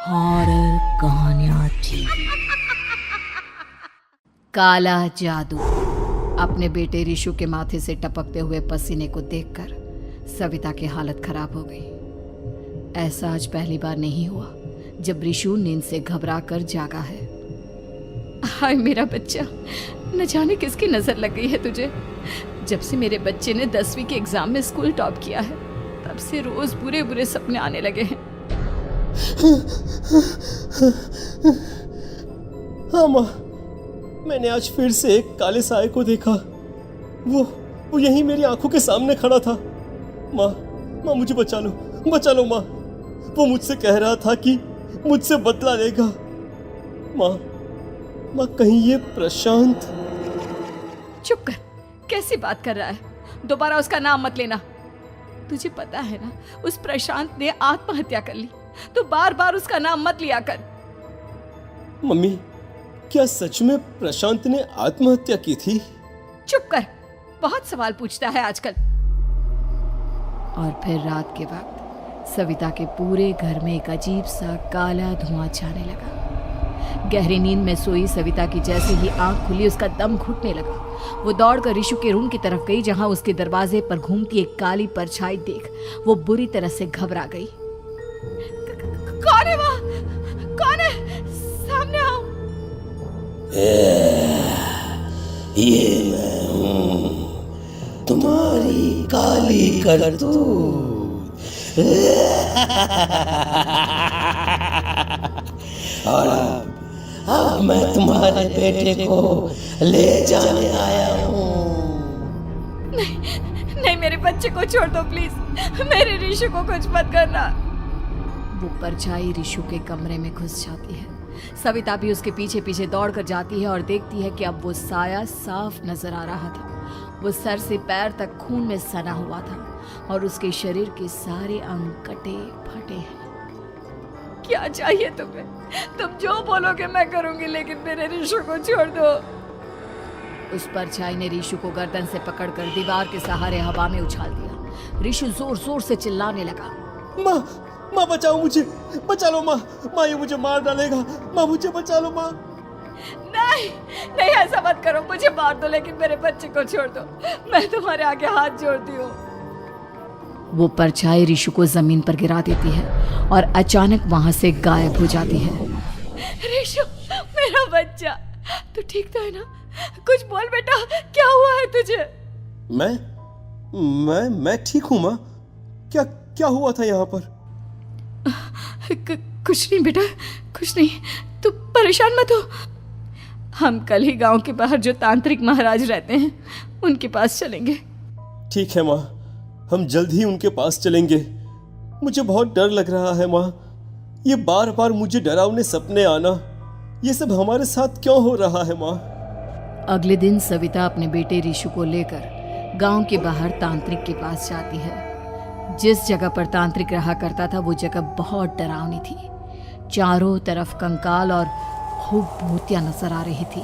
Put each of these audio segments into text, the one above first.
Horror कहानियां थी। काला जादू। अपने बेटे रिशु के माथे से टपकते हुए पसीने को देखकर सविता की हालत खराब हो गई। ऐसा आज पहली बार नहीं हुआ जब रिशु नींद से घबराकर जागा है। हाय मेरा बच्चा, न जाने किसकी नजर लग गई है तुझे। जब से मेरे बच्चे ने 10वीं के एग्जाम में स्कूल टॉप किया है तब से रोज बुरे बुरे सपने आने लगे हैं। हाँ माँ, मैंने आज फिर से एक काले साए को देखा। वो यहीं मेरी आंखों के सामने खड़ा था। माँ मुझे बचा लो माँ। वो मुझसे कह रहा था कि मुझसे बदला लेगा। माँ कहीं ये प्रशांत। चुप कर, कैसी बात कर रहा है? दोबारा उसका नाम मत लेना। तुझे पता है ना, उस प्रशांत ने आत्महत्या कर ली, तो बार बार उसका नाम मत लिया कर। मम्मी, क्या सच में प्रशांत ने आत्महत्या की थी? चुप कर, बहुत सवाल पूछता है आजकल। और फिर रात के वक्त सविता के पूरे घर में एक अजीब सा काला धुआं छाने लगा। गहरी नींद में सोई सविता की जैसे ही आंख खुली उसका दम घुटने लगा। वो दौड़कर रिशु के रूम की तरफ गई जहां उसके दरवाजे पर घूमती एक काली परछाई देख वो बुरी तरह से घबरा गई। कौन है वहाँ? कौन है? सामने आओ। ये मैं हूँ, तुम्हारी काली करतूत। और अब मैं तुम्हारे बेटे को ले जाने आया हूँ। नहीं, मेरे बच्चे को छोड़ दो प्लीज। मेरे रिशु को कुछ मत करना। वो परछाई रिशु के कमरे में घुस जाती है। सविता भी उसके पीछे पीछे दौड़ कर जाती है और देखती है कि अब वो साया साफ नजर आ रहा था। वो सर से पैर तक खून में सना हुआ था और उसके शरीर के सारे अंग कटे फटे हैं। क्या चाहिए तुम्हें? तुम जो बोलोगे मैं करूंगी, लेकिन मेरे रिशु को छोड़ दो। उस परछाई ने रिशु को गर्दन से पकड़कर दीवार के सहारे हवा में उछाल दिया। रिशु जोर जोर से चिल्लाने लगा। माँ बचाओ मुझे, बचा लो माँ, ये मुझे मार डालेगा। माँ मुझे बचा लो माँ। नहीं ऐसा मत करो, मुझे मार दो लेकिन मेरे बच्चे को छोड़ दो। मैं तुम्हारे आगे हाथ जोड़ती हूँ। वो परछाई रिशु को जमीन पर गिरा देती है और अचानक वहां से गायब हो जाती है। रिशु, मेरा बच्चा, तू ठीक तो है ना? कुछ बोल बेटा, क्या हुआ है तुझे? मैं ठीक हूँ माँ। क्या हुआ था यहाँ पर? कुछ नहीं बेटा, कुछ नहीं। तू परेशान मत हो। हम कल ही गांव के बाहर जो तांत्रिक महाराज रहते हैं उनके पास चलेंगे। ठीक है माँ, हम जल्द ही उनके पास चलेंगे। मुझे बहुत डर लग रहा है माँ। ये बार बार मुझे डरावने सपने आना, ये सब हमारे साथ क्यों हो रहा है माँ? अगले दिन सविता अपने बेटे रिशु को लेकर गांव के बाहर तांत्रिक के पास जाती है। जिस जगह पर तांत्रिक रहा करता था वो जगह बहुत डरावनी थी। चारों तरफ कंकाल और खूब भूतियां नजर आ रही थी।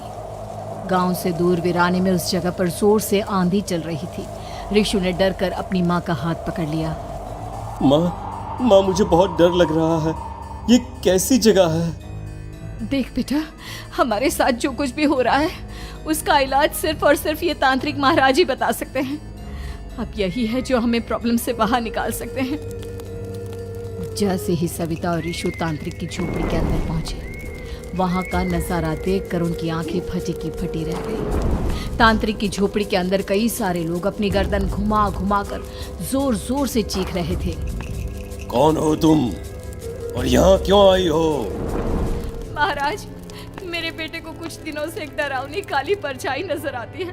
गांव से दूर वीराने में उस जगह पर जोर से आंधी चल रही थी। रिशु ने डर कर अपनी माँ का हाथ पकड़ लिया। माँ मुझे बहुत डर लग रहा है। ये कैसी जगह है? देख बेटा, हमारे साथ जो कुछ भी हो रहा है उसका इलाज सिर्फ और सिर्फ ये तांत्रिक महाराज ही बता सकते हैं। अब यही है जो हमें प्रॉब्लम से बाहर निकाल सकते हैं। जैसे ही सविता और रिशु तांत्रिक की झोपड़ी के अंदर पहुंचे, वहां का नजारा देखकर उनकी आंखें फटी की फटी रह गई। तांत्रिक की झोपड़ी के अंदर कई सारे लोग अपनी गर्दन घुमा घुमा कर जोर जोर से चीख रहे थे। कौन हो तुम और यहाँ क्यों आई हो? महाराज, मेरे बेटे को कुछ दिनों से एक डरावनी काली परछाई नजर आती है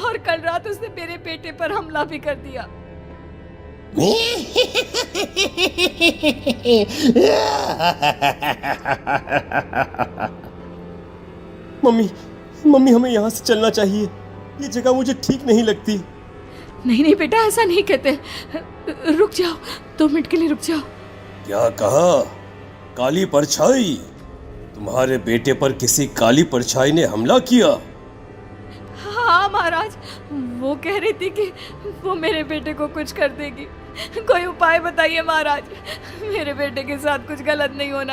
और कल रात उसने मेरे बेटे पर हमला भी कर दिया। मम्मी हमें यहाँ से चलना चाहिए। ये जगह मुझे ठीक नहीं लगती। नहीं बेटा, ऐसा नहीं कहते। रुक जाओ, 2 मिनट के लिए रुक जाओ। क्या कहा? काली परछाई? तुम्हारे बेटे पर किसी काली परछाई ने हमला किया? हाँ महाराज, वो कह रही थी कि वो मेरे बेटे को कुछ कर देगी। कोई उपाय बताइए महाराज, मेरे बेटे के साथ कुछ गलत नहीं होना